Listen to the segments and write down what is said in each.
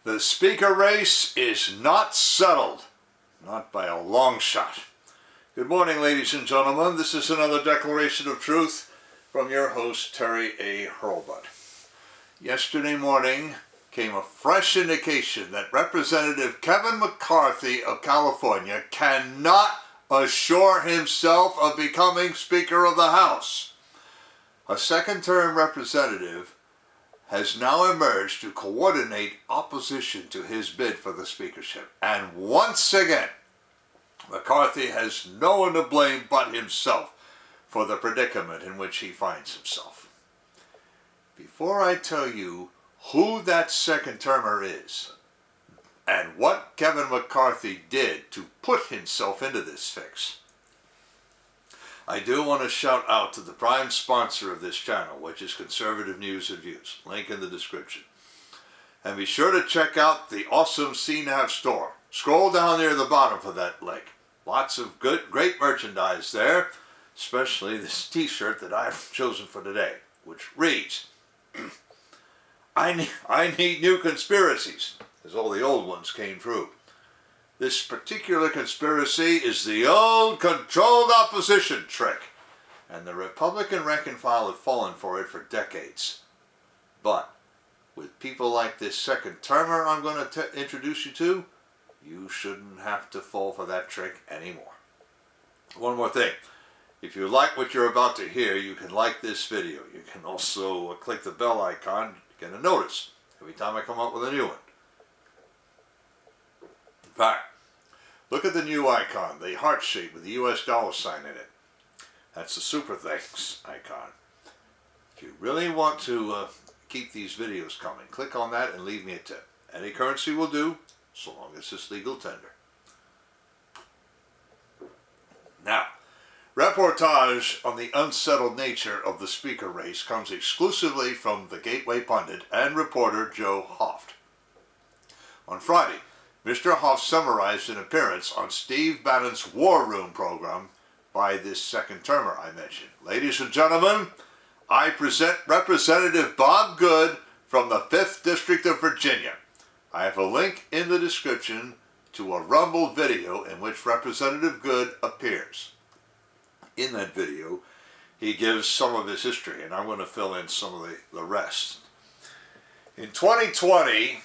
The speaker race is not settled, not by a long shot. Good morning, ladies and gentlemen. This is another declaration of truth from your host, Terry A. Hurlbut. Yesterday morning came a fresh indication that Representative Kevin McCarthy of California cannot assure himself of becoming Speaker of the House. A second-term representative has now emerged to coordinate opposition to his bid for the speakership. And once again, McCarthy has no one to blame but himself for the predicament in which he finds himself. Before I tell you who that second-termer is and what Kevin McCarthy did to put himself into this fix, I do want to shout out to the prime sponsor of this channel, which is Conservative News and Views. Link in the description. And be sure to check out the awesome CNAV Store. Scroll down near the bottom for that link. Lots of great merchandise there, especially this t-shirt that I've chosen for today, which reads, I need new conspiracies, as all the old ones came true. This particular conspiracy is the old controlled opposition trick, and the Republican rank and file have fallen for it for decades. But with people like this second-termer I'm going to introduce you to, you shouldn't have to fall for that trick anymore. One more thing. If you like what you're about to hear, you can like this video. You can also click the bell icon to get a notice every time I come up with a new one. In fact, look at the new icon, the heart shape with the US dollar sign in it. That's the super thanks icon. If you really want to keep these videos coming, click on that and leave me a tip. Any currency will do, so long as it's legal tender. Now, reportage on the unsettled nature of the speaker race comes exclusively from the Gateway pundit and reporter Joe Hoft. On Friday, Mr. Hoft summarized an appearance on Steve Bannon's War Room program by this second-termer I mentioned. Ladies and gentlemen, I present Representative Bob Good from the 5th District of Virginia. I have a link in the description to a Rumble video in which Representative Good appears. In that video, he gives some of his history, and I'm going to fill in some of the rest. In 2020,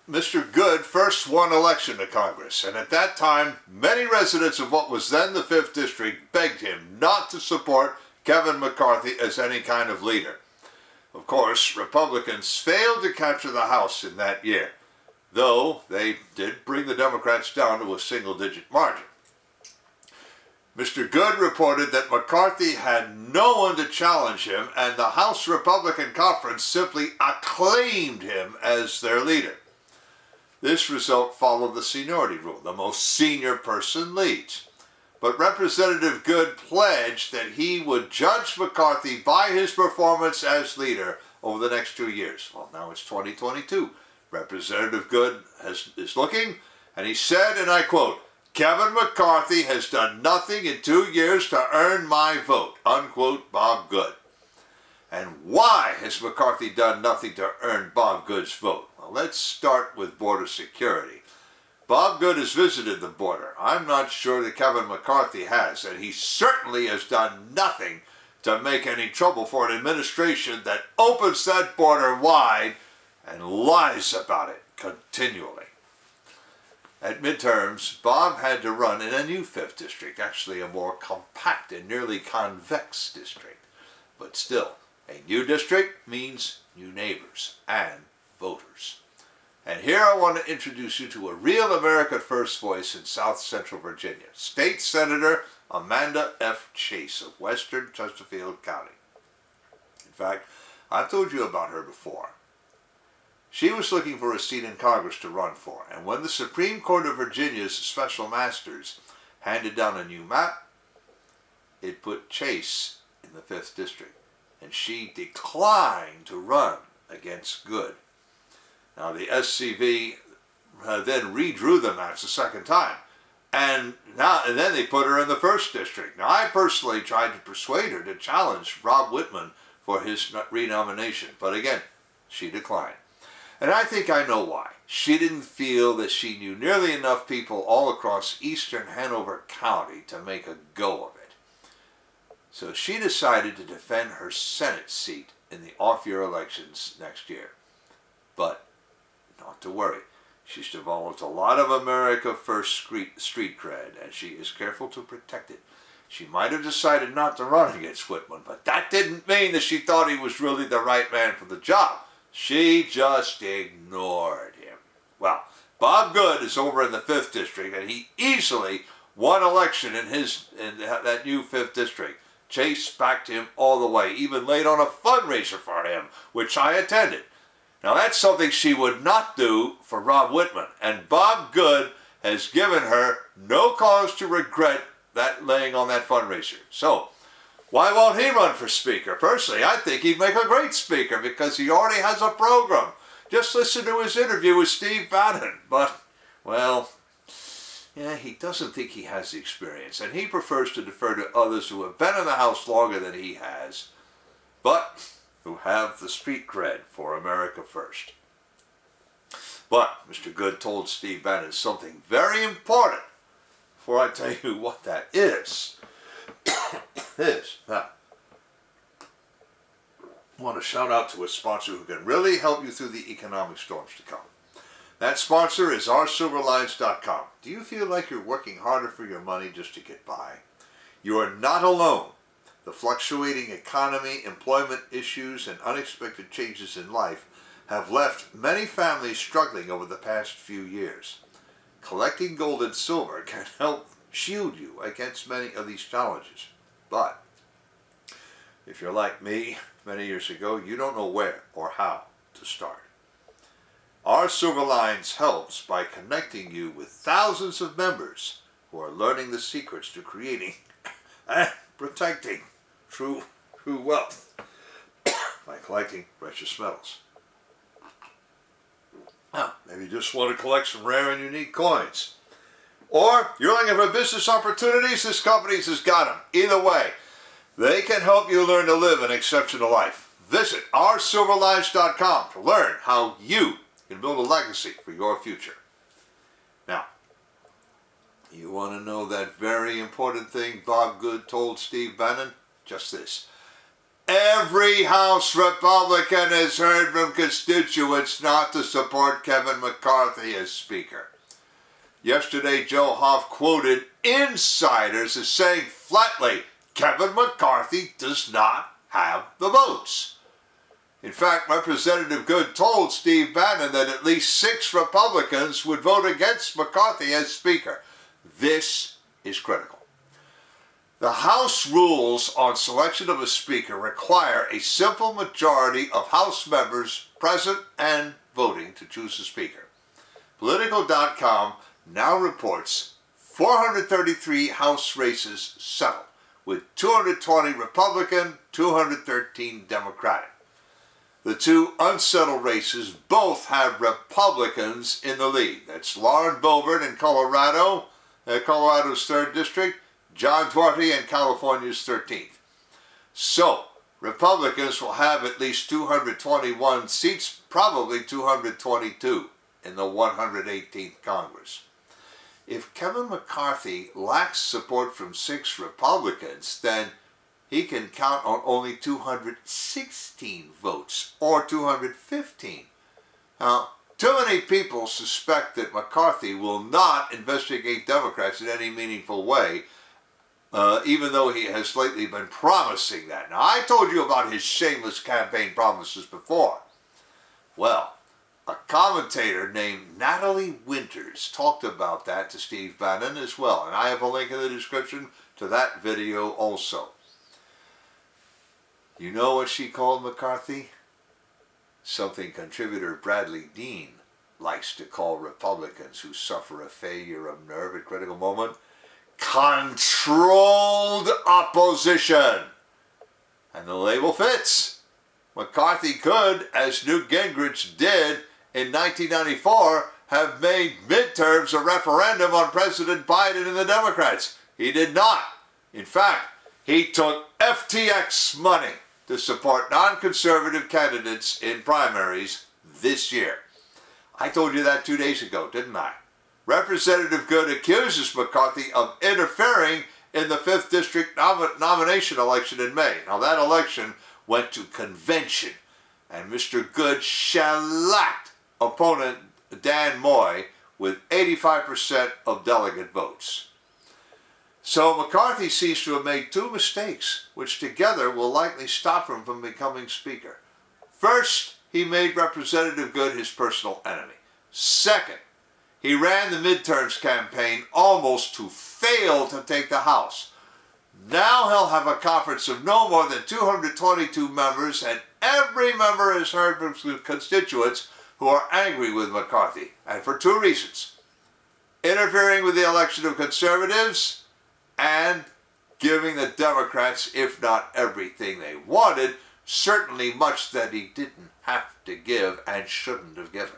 Mr. Good first won election to Congress, and at that time, many residents of what was then the 5th District begged him not to support Kevin McCarthy as any kind of leader. Of course, Republicans failed to capture the House in that year, though they did bring the Democrats down to a single-digit margin. Mr. Good reported that McCarthy had no one to challenge him, and the House Republican Conference simply acclaimed him as their leader. This result followed the seniority rule. The most senior person leads. But Representative Good pledged that he would judge McCarthy by his performance as leader over the next 2 years. Well, now it's 2022. Representative Good is looking, and he said, and I quote, "Kevin McCarthy has done nothing in 2 years to earn my vote," unquote, Bob Good. And why has McCarthy done nothing to earn Bob Good's vote? Well, let's start with border security. Bob Good has visited the border. I'm not sure that Kevin McCarthy has, and he certainly has done nothing to make any trouble for an administration that opens that border wide and lies about it continually. At midterms, Bob had to run in a new 5th District, actually a more compact and nearly convex district. But still, a new district means new neighbors and voters. And here I want to introduce you to a real America First voice in South Central Virginia, State Senator Amanda F. Chase of Western Chesterfield County. In fact, I've told you about her before. She was looking for a seat in Congress to run for, and when the Supreme Court of Virginia's special masters handed down a new map, it put Chase in the 5th District, and she declined to run against Good. Now the SCV then redrew the maps a second time, and then they put her in the 1st District. Now I personally tried to persuade her to challenge Rob Whitman for his renomination, but again, she declined. And I think I know why. She didn't feel that she knew nearly enough people all across eastern Hanover County to make a go of it. So she decided to defend her Senate seat in the off-year elections next year. But not to worry. She's developed a lot of America First street cred, and she is careful to protect it. She might have decided not to run against Whitman, but that didn't mean that she thought he was really the right man for the job. She just ignored him. Well, Bob Good is over in the 5th District, and he easily won election in that new 5th District. Chase backed him all the way, even laid on a fundraiser for him, which I attended. Now that's something she would not do for Rob Whitman, and Bob Good has given her no cause to regret that laying on that fundraiser. So, why won't he run for speaker? Personally, I think he'd make a great speaker because he already has a program. Just listen to his interview with Steve Bannon. But, well, yeah, he doesn't think he has the experience, and he prefers to defer to others who have been in the House longer than he has, but who have the street cred for America First. But Mr. Good told Steve Bannon something very important before I tell you what that is. Now, I want to shout out to a sponsor who can really help you through the economic storms to come. That sponsor is rsilverlines.com. Do you feel like you're working harder for your money just to get by? You are not alone. The fluctuating economy, employment issues, and unexpected changes in life have left many families struggling over the past few years. Collecting gold and silver can help shield you against many of these challenges. But if you're like me many years ago, you don't know where or how to start. Our Silver Lines helps by connecting you with thousands of members who are learning the secrets to creating and protecting true wealth by collecting precious metals. Now, maybe you just want to collect some rare and unique coins. Or you're looking for business opportunities, this company's has got them. Either way, they can help you learn to live an exceptional life. Visit rsilverlines.com to learn how you can build a legacy for your future. Now, you want to know that very important thing Bob Good told Steve Bannon? Just this. Every House Republican has heard from constituents not to support Kevin McCarthy as Speaker. Yesterday, Joe Hoff quoted insiders as saying flatly, Kevin McCarthy does not have the votes. In fact, Representative Good told Steve Bannon that at least 6 Republicans would vote against McCarthy as Speaker. This is critical. The House rules on selection of a Speaker require a simple majority of House members present and voting to choose a Speaker. Political.com now reports 433 House races settled, with 220 Republican, 213 Democratic. The 2 unsettled races both have Republicans in the lead. That's Lauren Boebert in Colorado, Colorado's 3rd District, John Duarte in California's 13th. So, Republicans will have at least 221 seats, probably 222 in the 118th Congress. If Kevin McCarthy lacks support from 6 Republicans, then he can count on only 216 votes, or 215. Now, too many people suspect that McCarthy will not investigate Democrats in any meaningful way, even though he has lately been promising that. Now, I told you about his shameless campaign promises before. Well, a commentator named Natalie Winters talked about that to Steve Bannon as well, and I have a link in the description to that video also. You know what she called McCarthy? Something contributor Bradley Dean likes to call Republicans who suffer a failure of nerve at critical moment. Controlled opposition. And the label fits. McCarthy could, as Newt Gingrich did in 1994, have made midterms a referendum on President Biden and the Democrats. He did not. In fact, he took FTX money to support non-conservative candidates in primaries this year. I told you that 2 days ago, didn't I? Representative Good accuses McCarthy of interfering in the 5th District nomination election in May. Now that election went to convention, and Mr. Good shellacked opponent Dan Moy with 85% of delegate votes. So McCarthy seems to have made 2 mistakes, which together will likely stop him from becoming Speaker. First, he made Representative Good his personal enemy. Second, he ran the midterms campaign almost to fail to take the House. Now he'll have a conference of no more than 222 members, and every member has heard from constituents who are angry with McCarthy, and for 2 reasons: interfering with the election of conservatives and giving the Democrats, if not everything they wanted, certainly much that he didn't have to give and shouldn't have given.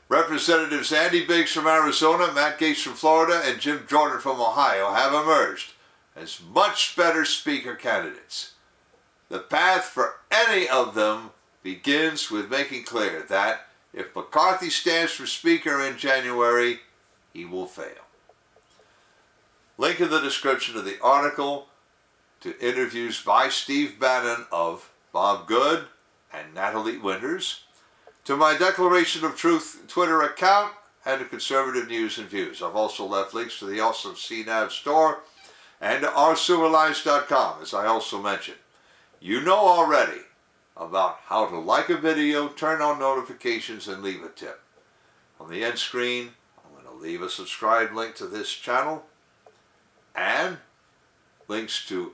Representatives Andy Biggs from Arizona, Matt Gaetz from Florida, and Jim Jordan from Ohio have emerged as much better Speaker candidates. The path for any of them begins with making clear that if McCarthy stands for Speaker in January, he will fail. Link in the description of the article to interviews by Steve Bannon of Bob Good and Natalie Winters, to my Declaration of Truth Twitter account, and to Conservative News and Views. I've also left links to the awesome CNAV Store and to rcivilized.com, as I also mentioned. You know already about how to like a video, turn on notifications, and leave a tip. On the end screen, I'm going to leave a subscribe link to this channel and links to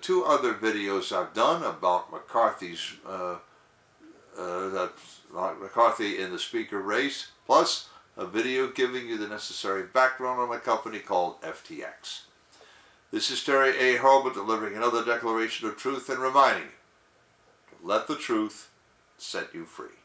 2 other videos I've done about McCarthy's McCarthy in the Speaker race, plus a video giving you the necessary background on a company called FTX. This is Terry A. Hurlbut delivering another Declaration of Truth and reminding you to let the truth set you free.